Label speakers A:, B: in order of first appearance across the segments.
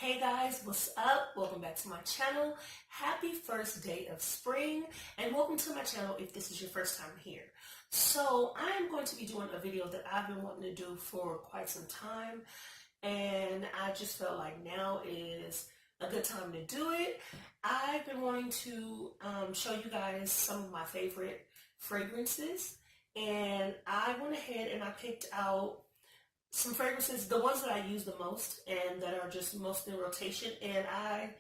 A: Hey guys, what's up? Welcome back to my channel. Happy first day of spring and welcome to my channel if this is your first time here. So I am going to be doing a video that I've been wanting to do for quite some time and I just felt like now is a good time to do it. I've been wanting to show you guys some of my favorite fragrances and I went ahead and I picked out some fragrances, the ones that I use the most and that are just most in rotation, and I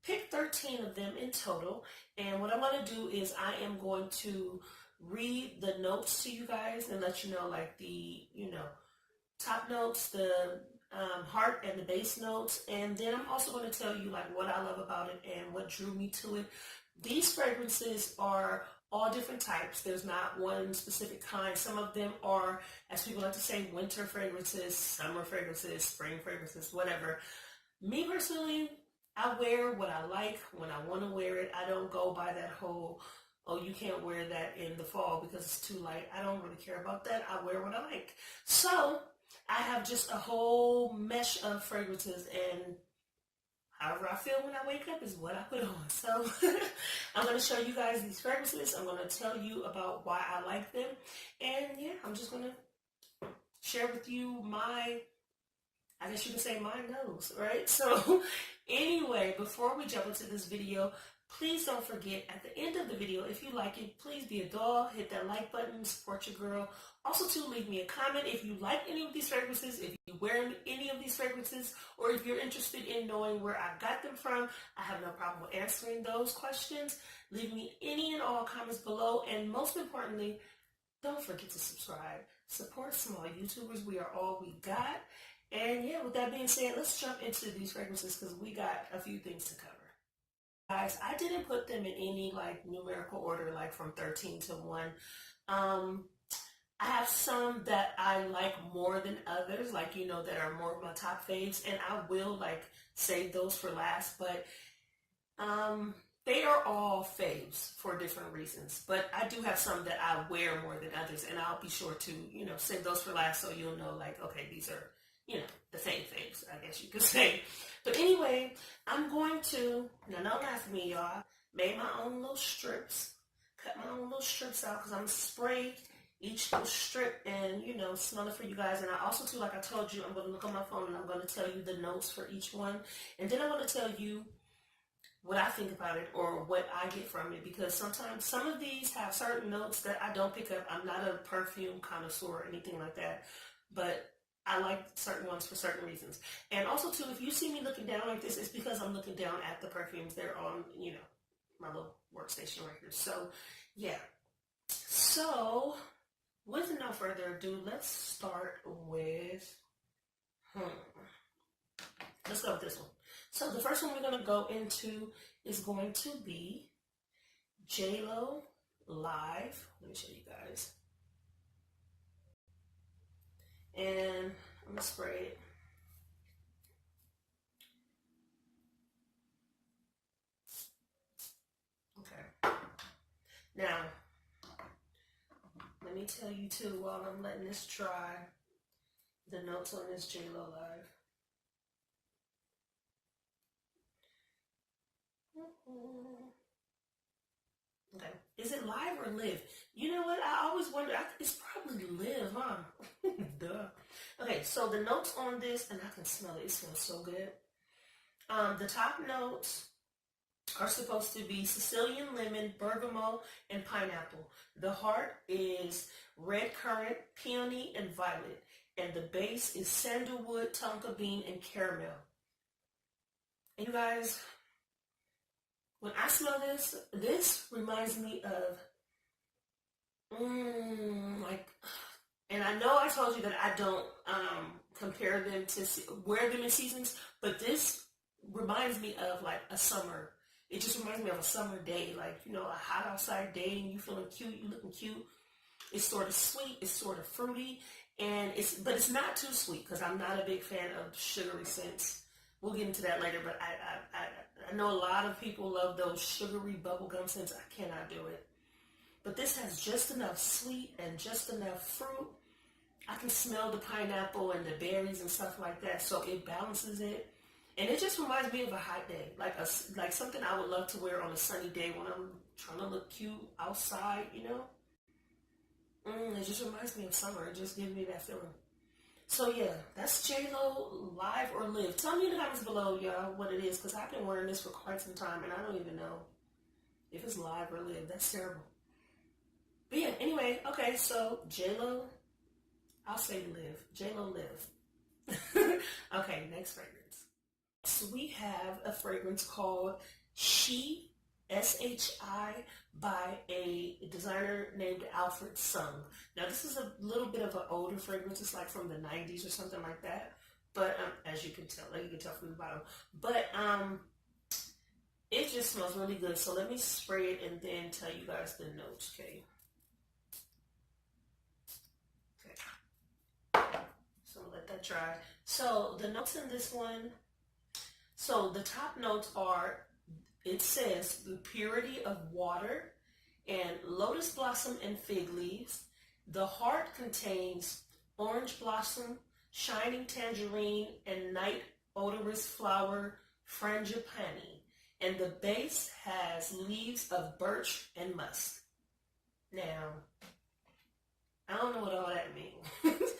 A: picked 13 of them in total. And what I'm going to do is I am going to read the notes to you guys and let you know like the, top notes, the heart and the base notes, and then I'm also going to tell you like what I love about it and what drew me to it. These fragrances are all different types. There's not one specific kind. Some of them are, as people like to say, winter fragrances, summer fragrances, spring fragrances, whatever. Me personally, I wear what I like when I want to wear it. I don't go by that whole, oh, you can't wear that in the fall because it's too light. I don't really care about that. I wear what I like. So I have just a whole mesh of fragrances, and however I feel when I wake up is what I put on. So I'm going to show you guys these fragrances. I'm going to tell you about why I like them. And yeah, I'm just going to share with you my, I guess you can say my nose, right? So anyway, before we jump into this video, please don't forget at the end of the video, if you like it, please be a doll, hit that like button, support your girl. Also to leave me a comment if you like any of these fragrances, if you wear any of these fragrances, or if you're interested in knowing where I got them from. I have no problem with answering those questions. Leave me any and all comments below, and most importantly, don't forget to subscribe. Support small YouTubers. We are all we got. And yeah, with that being said, let's jump into these fragrances because we got a few things to cover. Guys, I didn't put them in any like numerical order, like from 13 to 1. I have some that I like more than others, like, that are more of my top faves, and I will like save those for last, but they are all faves for different reasons. But I do have some that I wear more than others, and I'll be sure to, save those for last so you'll know like, okay, these are, the same faves, I guess you could say. But anyway, I'm going to, now don't laugh at me, y'all. Made my own little strips, cut my own little strips out because I'm going to spray each little strip and, smell it for you guys. And I also, too, like I told you, I'm going to look on my phone and I'm going to tell you the notes for each one. And then I'm going to tell you what I think about it or what I get from it, because sometimes some of these have certain notes that I don't pick up. I'm not a perfume connoisseur or anything like that, but I like certain ones for certain reasons. And also, too, if you see me looking down like this, it's because I'm looking down at the perfumes. They're on, my little workstation right here. So, yeah. So, with no further ado, let's start with, let's go with this one. So, the first one we're going to go into is going to be JLo Live. Let me show you guys. And I'm going to spray it. Okay. Now, let me tell you too, while I'm letting this dry, the notes on this JLo Live. Okay. Is it live or live? You know what? I always wonder. It's probably live, huh? Duh. Okay, so the notes on this, and I can smell it. It smells so good. The top notes are supposed to be Sicilian lemon, bergamot, and pineapple. The heart is red currant, peony, and violet. And the base is sandalwood, tonka bean, and caramel. And you guys, when I smell this, this reminds me of, and I know I told you that I don't compare them to wear them in seasons, but this reminds me of like a summer. It just reminds me of a summer day, like, a hot outside day and you feeling cute, you looking cute. It's sort of sweet, it's sort of fruity, and but it's not too sweet because I'm not a big fan of sugary scents. We'll get into that later, but I know a lot of people love those sugary bubblegum scents. I cannot do it. But this has just enough sweet and just enough fruit. I can smell the pineapple and the berries and stuff like that, so it balances it. And it just reminds me of a hot day, like something I would love to wear on a sunny day when I'm trying to look cute outside, you know? It just reminds me of summer. It just gives me that feeling. So yeah, that's J-Lo live or live. Tell me in the comments below, y'all, what it is, because I've been wearing this for quite some time, and I don't even know if it's live or live. That's terrible. But yeah, anyway, okay, so J-Lo, I'll say live. J-Lo live. Okay, next fragrance. So we have a fragrance called She, S-H-I, by a designer named Alfred Sung. Now this is a little bit of an older fragrance. It's like from the 90s or something like that. But as you can tell, from the bottom. But it just smells really good. So let me spray it and then tell you guys the notes, okay? So let that dry. So the notes in this one, so the top notes are, it says the purity of water and lotus blossom and fig leaves. The heart contains orange blossom, shining tangerine, and night odorous flower frangipani. And the base has leaves of birch and musk. Now, I don't know what all that means.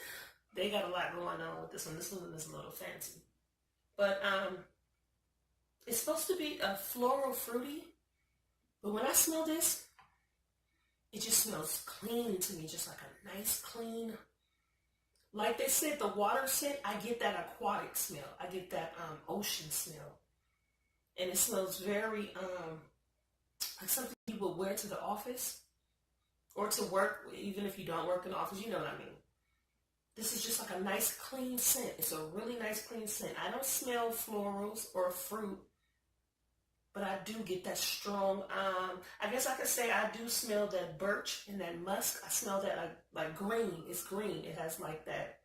A: They got a lot going on with this one. This one is a little fancy. But it's supposed to be a floral fruity. But when I smell this, it just smells clean to me. Just like a nice clean. Like they said, the water scent, I get that aquatic smell. I get that ocean smell. And it smells very like something you would wear to the office. Or to work, even if you don't work in the office, you know what I mean. This is just like a nice clean scent. It's a really nice clean scent. I don't smell florals or fruit, but I do get that strong, I guess I could say I do smell that birch and that musk. I smell that like green. It's green. It has like that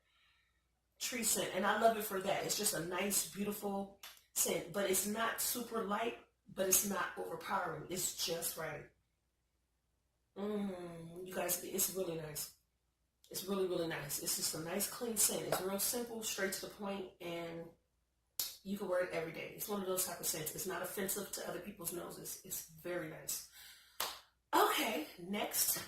A: tree scent, and I love it for that. It's just a nice, beautiful scent, but it's not super light, but it's not overpowering. It's just right. You guys, it's really nice. It's really, really nice. It's just a nice, clean scent. It's real simple, straight to the point, and you can wear it every day. It's one of those type of scents. It's not offensive to other people's noses. It's very nice. Okay, next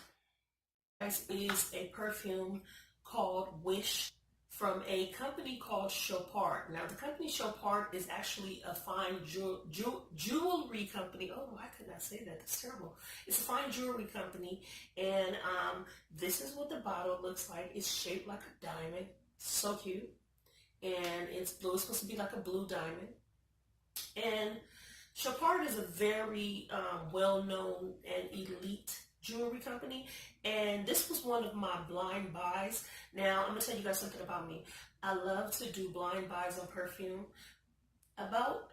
A: is a perfume called Wish from a company called Chopard. Now, the company Chopard is actually a fine jewelry company. Oh, I could not say that. That's terrible. It's a fine jewelry company, and this is what the bottle looks like. It's shaped like a diamond. So cute. And it's blue. It's supposed to be like a blue diamond. And Chopard is a very well-known and elite jewelry company, and this was one of my blind buys. Now, I'm going to tell you guys something about me. I love to do blind buys on perfume. About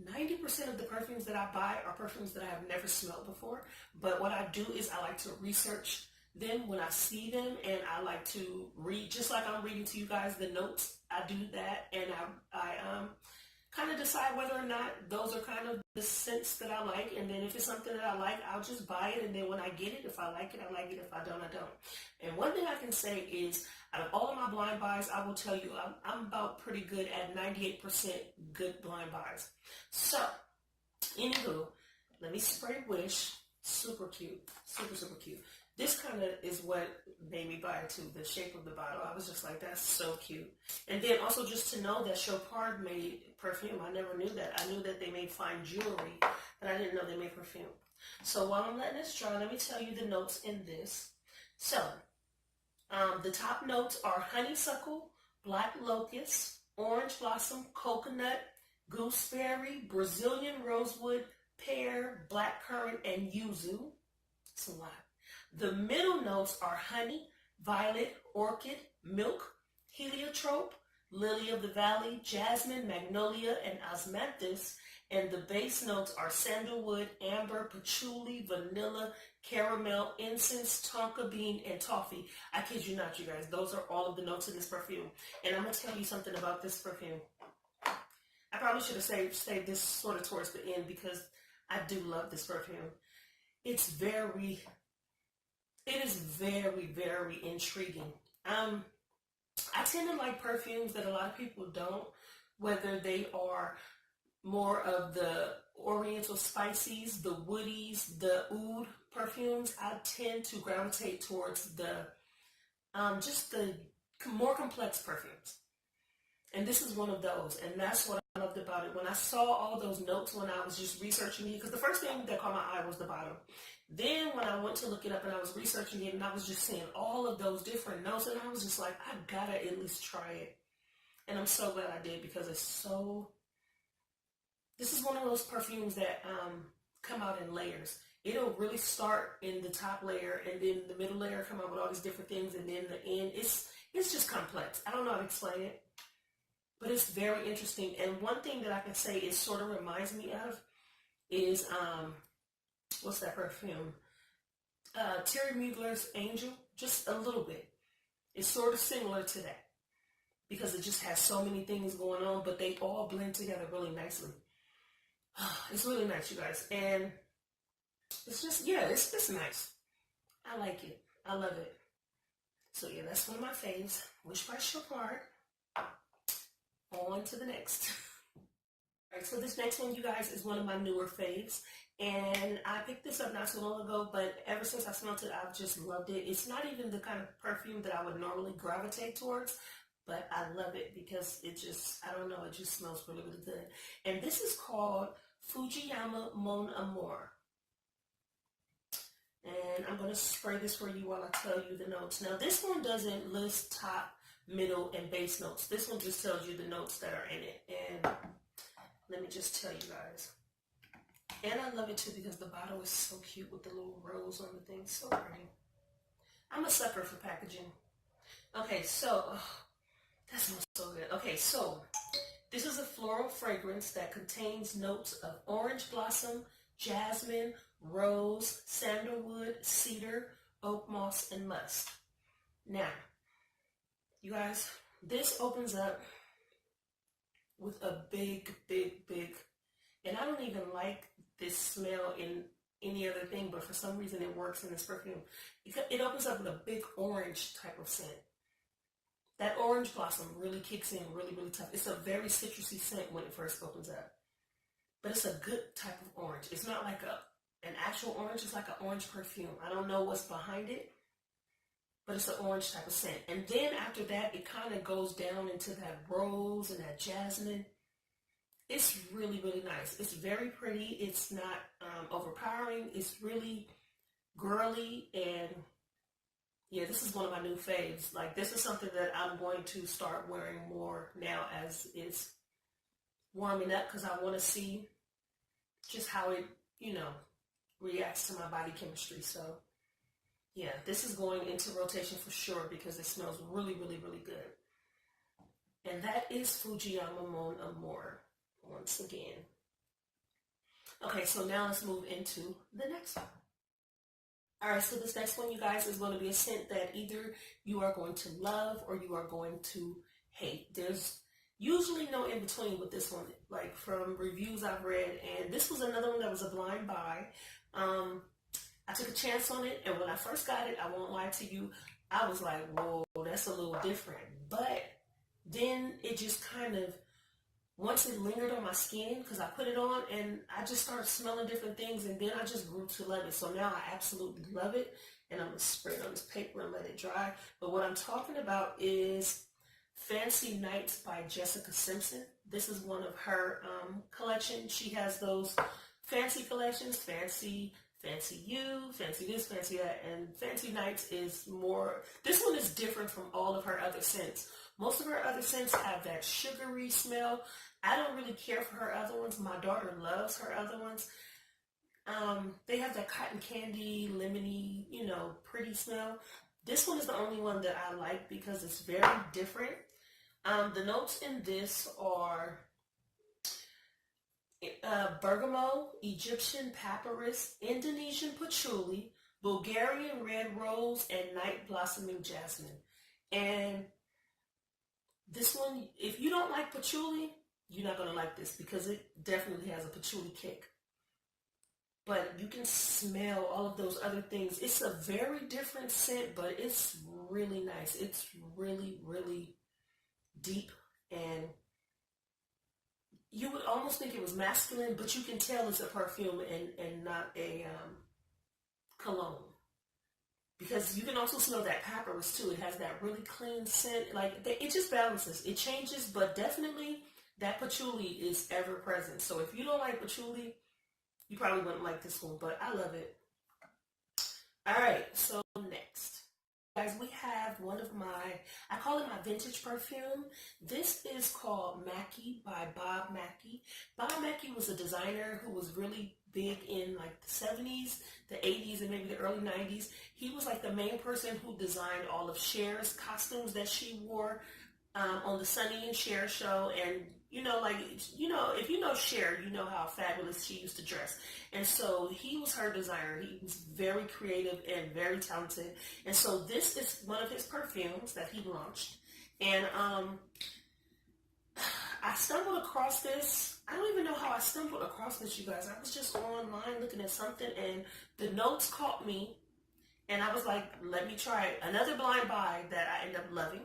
A: 90% of the perfumes that I buy are perfumes that I have never smelled before, but what I do is I like to research them when I see them, and I like to read, just like I'm reading to you guys the notes. I do that, and I kind of decide whether or not those are kind of the scents that I like, and then if it's something that I like, I'll just buy it, and then when I get it, if I like it, I like it. If I don't, I don't. And one thing I can say is, out of all of my blind buys, I will tell you, I'm about pretty good at 98% good blind buys. So, anywho, let me spray Wish. Super cute. Super, super cute. This kind of is what made me buy it too, the shape of the bottle. I was just like, that's so cute. And then also just to know that Chopard made perfume. I never knew that. I knew that they made fine jewelry, but I didn't know they made perfume. So while I'm letting this dry, let me tell you the notes in this. So, the top notes are honeysuckle, black locust, orange blossom, coconut, gooseberry, Brazilian rosewood, pear, blackcurrant, and yuzu. It's a lot. The middle notes are honey, violet, orchid, milk, heliotrope, lily of the valley, jasmine, magnolia, and osmanthus. And the base notes are sandalwood, amber, patchouli, vanilla, caramel, incense, tonka bean, and toffee. I kid you not, you guys. Those are all of the notes in this perfume. And I'm going to tell you something about this perfume. I probably should have saved this sort of towards the end because I do love this perfume. It is very, very intriguing. I tend to like perfumes that a lot of people don't, whether they are more of the oriental spices, the woodies, the oud perfumes. I tend to gravitate towards the just the more complex perfumes. And this is one of those, and that's what I loved about it. When I saw all those notes when I was just researching it, because the first thing that caught my eye was the bottom. Then when I went to look it up and I was researching it and I was just seeing all of those different notes, and I was just like, I gotta at least try it. And I'm so glad I did, because it's so, this is one of those perfumes that come out in layers. It'll really start in the top layer, and then the middle layer come out with all these different things, and then the end, it's just complex. I don't know how to explain it. But it's very interesting. And one thing that I can say it sort of reminds me of is, what's that perfume? Terry Mugler's Angel, just a little bit. It's sort of similar to that, because it just has so many things going on, but they all blend together really nicely. It's really nice, you guys. And it's just, yeah, it's just nice. I like it. I love it. So yeah, that's one of my faves. Wish Price Your Part. On to the next. All right, so this next one, you guys, is one of my newer faves, and I picked this up not too long ago, but ever since I smelled it, I've just loved it. It's not even the kind of perfume that I would normally gravitate towards, but I love it because it just, I don't know, it just smells really, really good. And this is called Fujiyama Mon Amour. And I'm going to spray this for you while I tell you the notes. Now, this one doesn't list top, middle, and base notes. This one just tells you the notes that are in it. And let me just tell you guys. And I love it too because the bottle is so cute with the little rose on the thing. So pretty. I'm a sucker for packaging. Okay, so that smells so good. Okay, so this is a floral fragrance that contains notes of orange blossom, jasmine, rose, sandalwood, cedar, oak moss, and musk. Now, you guys, this opens up with a big, and I don't even like this smell in any other thing, but for some reason it works in this perfume. It opens up with a big orange type of scent. That orange blossom really kicks in really, really tough. It's a very citrusy scent when it first opens up, but it's a good type of orange. It's not like an actual orange. It's like an orange perfume. I don't know what's behind it, but it's an orange type of scent. And then after that, it kind of goes down into that rose and that jasmine. It's really, really nice. It's very pretty. It's not overpowering. It's really girly. And yeah, this is one of my new faves. Like, this is something that I'm going to start wearing more now as it's warming up, because I want to see just how it, reacts to my body chemistry. So yeah, this is going into rotation for sure because it smells really, really, really good. And that is Fujiyama Mon Amour once again. Okay, so now let's move into the next one. All right, so this next one, you guys, is going to be a scent that either you are going to love or you are going to hate. There's usually no in between with this one, like from reviews I've read. And this was another one that was a blind buy. I took a chance on it, and when I first got it, I won't lie to you, I was like, whoa, that's a little different. But then it just kind of, once it lingered on my skin, because I put it on, and I just started smelling different things, and then I just grew to love it. So now I absolutely love it, and I'm going to spray it on this paper and let it dry. But what I'm talking about is Fancy Nights by Jessica Simpson. This is one of her collections. She has those fancy collections, Fancy You, Fancy This, Fancy That, and Fancy Nights is more, this one is different from all of her other scents. Most of her other scents have that sugary smell. I don't really care for her other ones. My daughter loves her other ones. They have that cotton candy, lemony, pretty smell. This one is the only one that I like because it's very different. The notes in this are bergamot, Egyptian papyrus, Indonesian patchouli, Bulgarian red rose, and night blossoming jasmine. And this one, if you don't like patchouli, you're not going to like this because it definitely has a patchouli kick. But you can smell all of those other things. It's a very different scent, but it's really nice. It's really, really deep, and you would almost think it was masculine, but you can tell it's a perfume and not a cologne. Because you can also smell that papyrus too. It has that really clean scent. Like, it just balances. It changes, but definitely that patchouli is ever present. So if you don't like patchouli, you probably wouldn't like this one, but I love it. All right, so next. Guys, we have one of my, I call it my vintage perfume. This is called Mackie by Bob Mackie. Bob Mackie was a designer who was really big in like the 70s, the 80s, and maybe the early 90s. He was like the main person who designed all of Cher's costumes that she wore on the Sonny and Cher show. And if you know Cher, you know how fabulous she used to dress. And so he was her designer. He was very creative and very talented. And so this is one of his perfumes that he launched. And I stumbled across this. I don't even know how I stumbled across this, you guys. I was just online looking at something, and the notes caught me. And I was like, let me try it. Another blind buy that I ended up loving.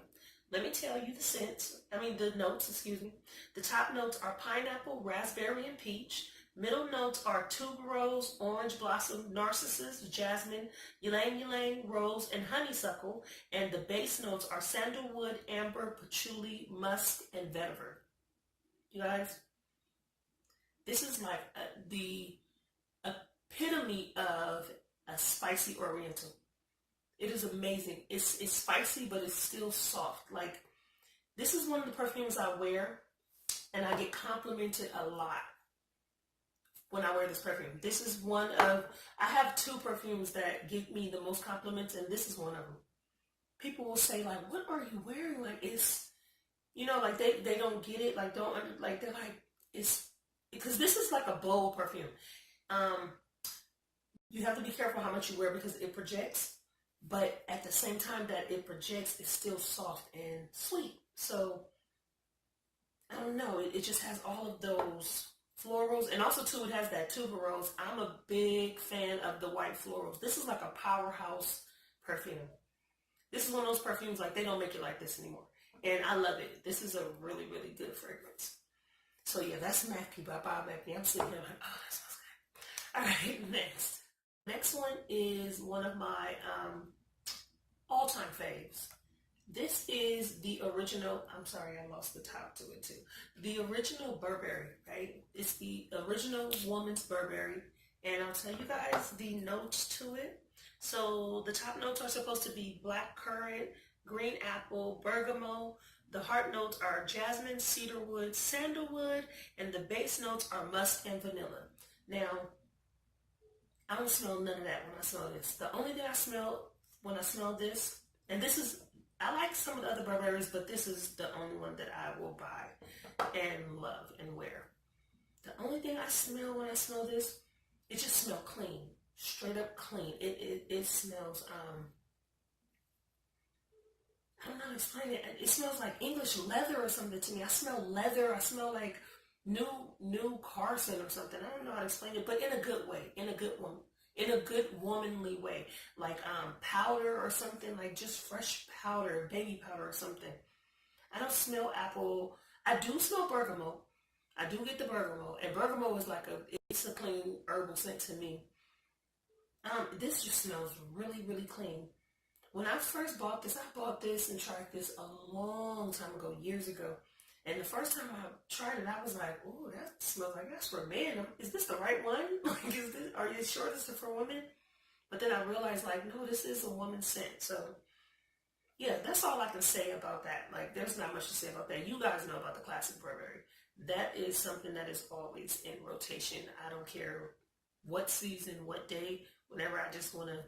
A: Let me tell you the notes, excuse me. The top notes are pineapple, raspberry, and peach. Middle notes are tuberose, orange blossom, narcissus, jasmine, ylang ylang, rose, and honeysuckle. And the base notes are sandalwood, amber, patchouli, musk, and vetiver. You guys, this is like the epitome of a spicy oriental. It is amazing. It's spicy, but it's still soft. Like, this is one of the perfumes I wear, and I get complimented a lot when I wear this perfume. This is I have two perfumes that give me the most compliments, and this is one of them. People will say, like, what are you wearing? Like, it's, like they don't get it. Like, they're like, it's, because this is like a bold perfume. You have to be careful how much you wear because it projects. But at the same time that it projects, it's still soft and sweet. So, I don't know. It just has all of those florals. And also, too, it has that tuberose. I'm a big fan of the white florals. This is like a powerhouse perfume. This is one of those perfumes, like, they don't make it like this anymore. And I love it. This is a really, really good fragrance. So, yeah, that's Mackie by Bob Mackie. I'm sitting here like, oh, that smells good. All right, next. Next one is one of my all-time faves. This is the original, I'm sorry, I lost the top to it too. The original Burberry, right? It's the original woman's Burberry. And I'll tell you guys the notes to it. So the top notes are supposed to be black currant, green apple, bergamot. The heart notes are jasmine, cedarwood, sandalwood, and the base notes are musk and vanilla. Now, I don't smell none of that when I smell this. The only thing I smell when I smell this, and this is, I like some of the other Burberrys, but this is the only one that I will buy and love and wear. The only thing I smell when I smell this, it just smells clean. Straight up clean. It smells, I don't know how to explain it. It smells like English leather or something to me. I smell leather. I smell like new car scent or something. I don't know how to explain it, but in a good way, in a good womanly way, like powder or something, like just fresh powder, baby powder or something. I don't smell apple. I do smell bergamot. I do get the bergamot, and bergamot is like it's a clean herbal scent to me. This just smells really, really clean. When I first bought this, I bought this and tried this a long time ago, years ago. And the first time I tried it, I was like, "Oh, that smells like that's for men. Is this the right one? Like, are you sure this is for women?" But then I realized, like, no, this is a woman's scent. So, yeah, that's all I can say about that. Like, there's not much to say about that. You guys know about the classic Burberry. That is something that is always in rotation. I don't care what season, what day, whenever I just want to,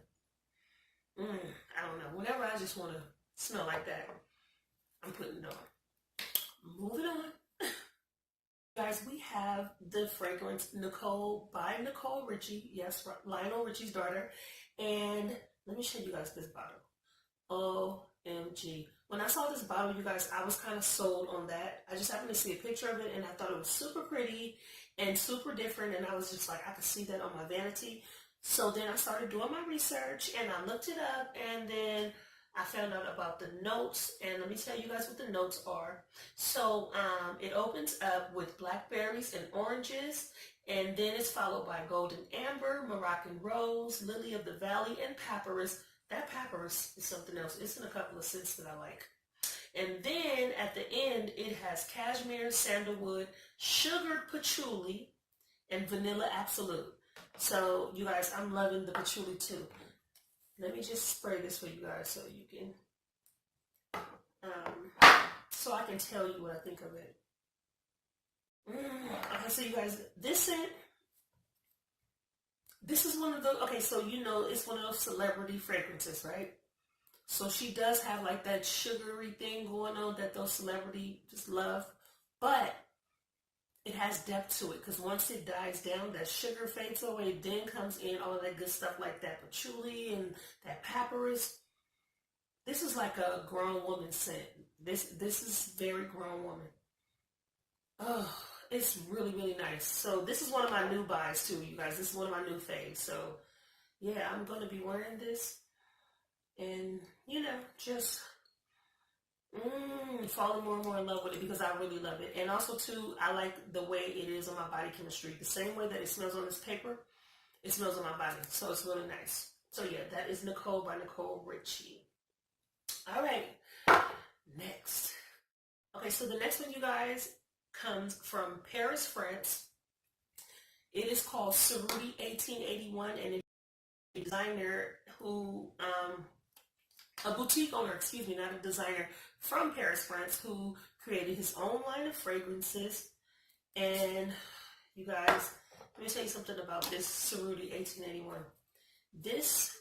A: I don't know, whenever I just want to smell like that, I'm putting it on. Moving on. Guys, we have the fragrance Nicole by Nicole Richie. Yes, Lionel Richie's daughter. And let me show you guys this bottle. OMG. When I saw this bottle, you guys, I was kind of sold on that. I just happened to see a picture of it, and I thought it was super pretty and super different. And I was just like, I could see that on my vanity. So then I started doing my research, and I looked it up, and then I found out about the notes, and let me tell you guys what the notes are. So it opens up with blackberries and oranges, and then it's followed by golden amber, Moroccan rose, lily of the valley, and papyrus. That papyrus is something else. It's in a couple of scents that I like. And then at the end, it has cashmere, sandalwood, sugared patchouli, and vanilla absolute. So you guys, I'm loving the patchouli too. Let me just spray this for you guys so you can, so I can tell you what I think of it. Okay, so you guys, this scent, this is one of those, okay, so you know it's one of those celebrity fragrances, right? So she does have like that sugary thing going on that those celebrities just love, but it has depth to it because once it dies down, that sugar fades away, then comes in all of that good stuff like that patchouli and that papyrus. This is like a grown woman scent. This is very grown woman. Oh, it's really, really nice. So this is one of my new buys too, you guys. This is one of my new faves. So yeah, I'm going to be wearing this and, you know, just falling more and more in love with it because I really love it. And also too, I like the way it is on my body chemistry. The same way that it smells on this paper, it smells on my body. So it's really nice. So yeah, that is Nicole by Nicole Richie. All right, next. Okay, so the next one, you guys, comes from Paris, France. It is called Cerruti 1881, and it's a designer who, a boutique owner, excuse me, not a designer, from Paris, France, who created his own line of fragrances. And you guys, let me tell you something about this Cerruti 1881. This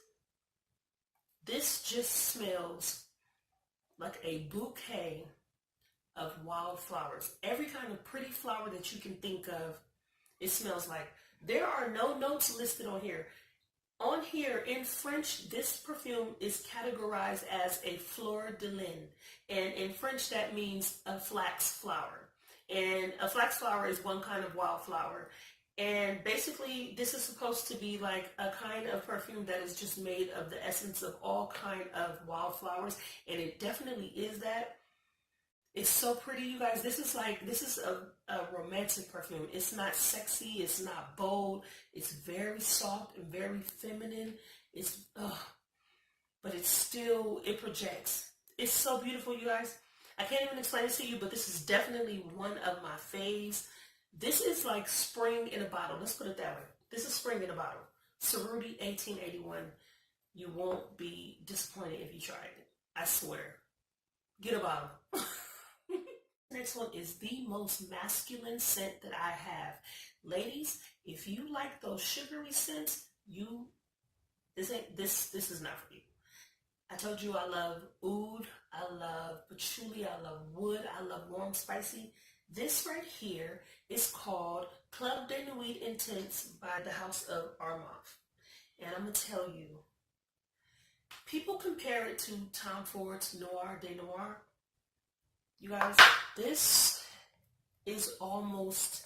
A: just smells like a bouquet of wildflowers. Every kind of pretty flower that you can think of, it smells like. There are no notes listed on here. On here, in French, this perfume is categorized as a fleur de lin. And in French, that means a flax flower. And a flax flower is one kind of wildflower. And basically, this is supposed to be like a kind of perfume that is just made of the essence of all kind of wildflowers. And it definitely is that. It's so pretty, you guys. This is a romantic perfume. It's not sexy. It's not bold. It's very soft and very feminine. But it's still, it projects. It's so beautiful, you guys. I can't even explain it to you, but this is definitely one of my faves. This is like spring in a bottle. Let's put it that way. This is spring in a bottle. Cerruti 1881. You won't be disappointed if you try it. I swear. Get a bottle. Next one is the most masculine scent that I have. Ladies, if you like those sugary scents, this is not for you. I told you I love oud, I love patchouli, I love wood, I love warm spicy. This right here is called Club de Nuit Intense by the House of Armand. And I'm going to tell you, people compare it to Tom Ford's Noir de Noir. You guys, this is almost,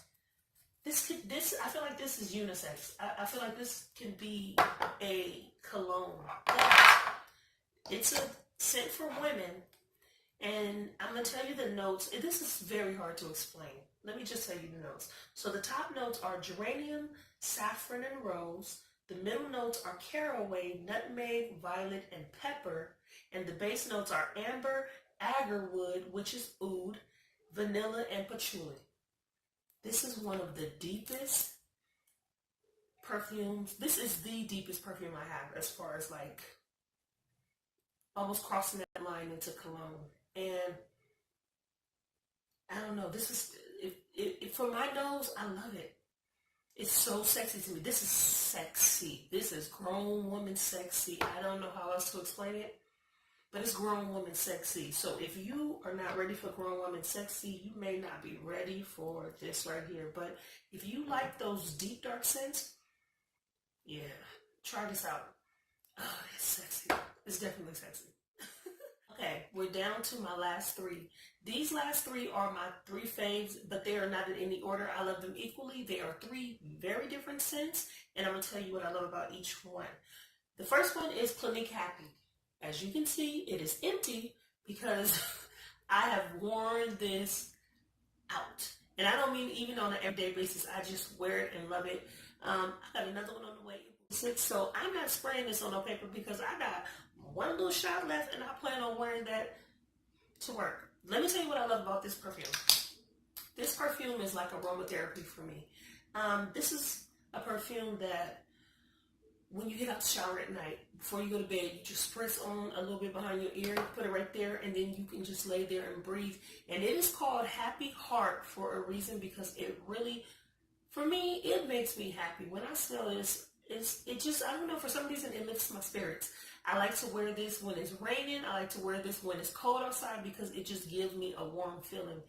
A: I feel like this is unisex. I feel like this can be a cologne. It's a scent for women, and I'm going to tell you the notes. This is very hard to explain. Let me just tell you the notes. So the top notes are geranium, saffron, and rose. The middle notes are caraway, nutmeg, violet, and pepper. And the base notes are amber, agarwood, which is oud, vanilla, and patchouli. This is one of the deepest perfumes. This is the deepest perfume I have as far as like almost crossing that line into cologne. And I don't know, this is, for my nose, I love it. It's so sexy to me. This is sexy. This is grown woman sexy. I don't know how else to explain it. But it's grown woman sexy. So if you are not ready for grown woman sexy, you may not be ready for this right here. But if you like those deep dark scents, yeah, try this out. Oh, it's sexy. It's definitely sexy. Okay, we're down to my last three. These last three are my three faves, but they are not in any order. I love them equally. They are three very different scents, and I'm going to tell you what I love about each one. The first one is Clinique Happy. As you can see, it is empty because I have worn this out. And I don't mean even on an everyday basis. I just wear it and love it. I got another one on the way. So I'm not spraying this on no paper because I got one little shot left and I plan on wearing that to work. Let me tell you what I love about this perfume. This perfume is like aromatherapy for me. This is a perfume that when you get out the shower at night, before you go to bed, you just spritz on a little bit behind your ear, put it right there, and then you can just lay there and breathe. And it is called Happy Heart for a reason because it really, for me, it makes me happy. When I smell this, it just, I don't know, for some reason it lifts my spirits. I like to wear this when it's raining. I like to wear this when it's cold outside because it just gives me a warm feeling.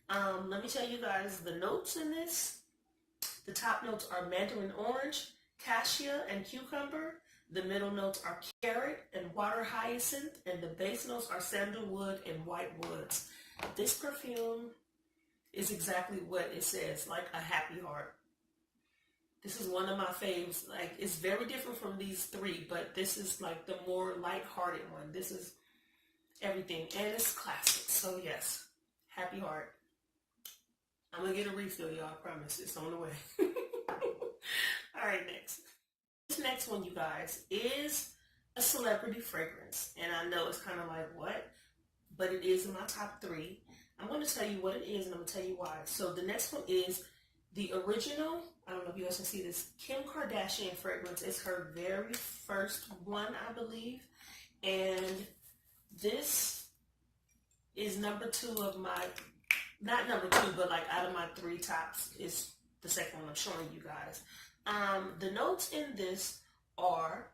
A: Let me tell you guys the notes in this. The top notes are mandarin orange, cassia, and cucumber. The middle notes are carrot and water hyacinth, and the base notes are sandalwood and white woods. This perfume is exactly what it says, like a happy heart. This is one of my faves. Like, it's very different from these three, but this is like the more light-hearted one. This is everything, and it's classic. So yes, happy heart. I'm gonna get a refill, y'all. I promise. It's on the way. All right, next. This next one, you guys, is a celebrity fragrance, and I know it's kind of like what, but it is in my top 3. I'm going to tell you what it is, and I'm going to tell you why. So the next one is the original, I don't know if you guys can see this, Kim Kardashian fragrance. It's her very first one, I believe. And this is number 2 of my, not number 2, but like out of my 3 tops is the second one I'm showing you guys. The notes in this are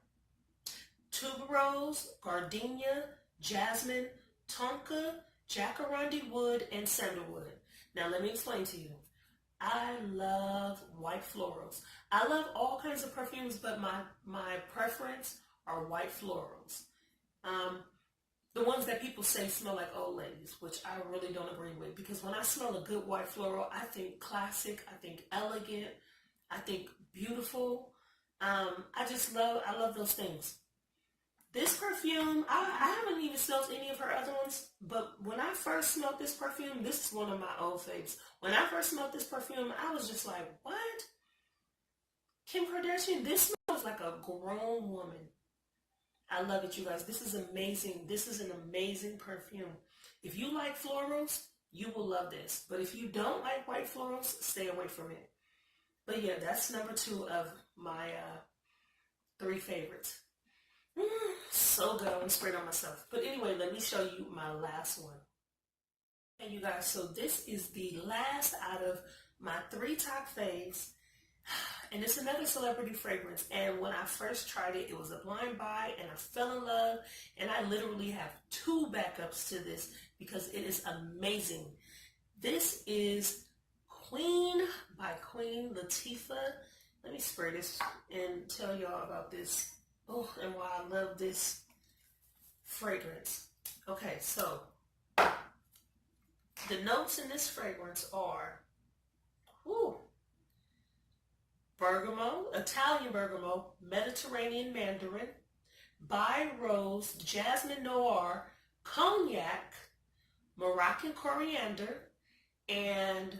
A: tuberose, gardenia, jasmine, tonka, jacaranda wood, and sandalwood. Now let me explain to you. I love white florals. I love all kinds of perfumes, but my preference are white florals. The ones that people say smell like old ladies, which I really don't agree with, because when I smell a good white floral, I think classic, I think elegant, I think beautiful. I love those things. This perfume, I haven't even smelled any of her other ones, but when I first smelled this perfume, this is one of my old faves. When I first smelled this perfume, I was just like, what? Kim Kardashian, this smells like a grown woman. I love it, you guys. This is amazing. This is an amazing perfume. If you like florals, you will love this. But if you don't like white florals, stay away from it. But yeah, that's number 2 of my 3 favorites. So good. I'm going to spray it on myself. But anyway, let me show you my last one. And you guys, so this is the last out of my 3 top faves. And it's another celebrity fragrance. And when I first tried it, it was a blind buy and I fell in love. And I literally have 2 backups to this because it is amazing. This is Queen by Queen Latifah. Let me spray this and tell y'all about this. Oh, and why I love this fragrance. Okay, so the notes in this fragrance are bergamot, Italian bergamot, Mediterranean mandarin, Bai rose, jasmine noir, cognac, Moroccan coriander, and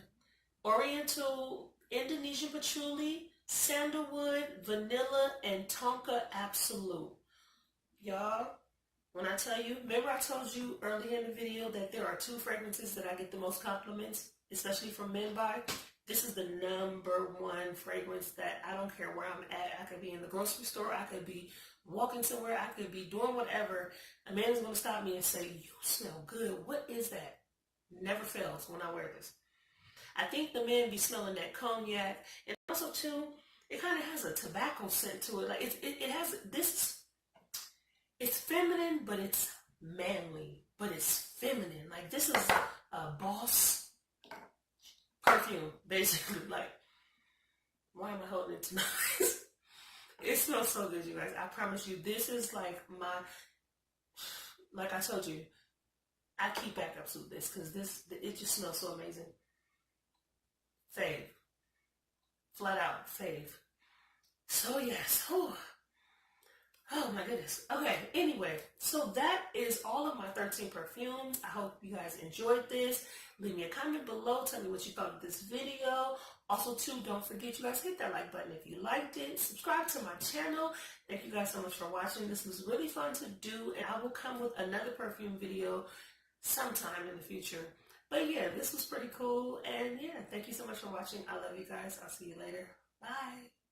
A: oriental Indonesian patchouli, sandalwood, vanilla, and tonka absolute. Y'all, when I tell you, remember I told you earlier in the video that there are 2 fragrances that I get the most compliments, especially from men by? This is the number 1 fragrance that I don't care where I'm at. I could be in the grocery store. I could be walking somewhere. I could be doing whatever. A man is going to stop me and say, you smell good. What is that? Never fails when I wear this. I think the men be smelling that cognac. And also, too, it kind of has a tobacco scent to it. Like, it has this, it's feminine, but it's manly. But it's feminine. Like, this is a boss perfume, basically. Like, why am I holding it tonight? It smells so good, you guys. I promise you, this is like my, like I told you, I keep backups with this because it just smells so amazing. Fave. Flat out, fave. So yes, Oh my goodness. Okay, anyway, so that is all of my 13 perfumes. I hope you guys enjoyed this. Leave me a comment below. Tell me what you thought of this video. Also, too, don't forget, you guys, hit that like button if you liked it. Subscribe to my channel. Thank you guys so much for watching. This was really fun to do, and I will come with another perfume video sometime in the future. But yeah, this was pretty cool. And yeah, thank you so much for watching. I love you guys. I'll see you later. Bye.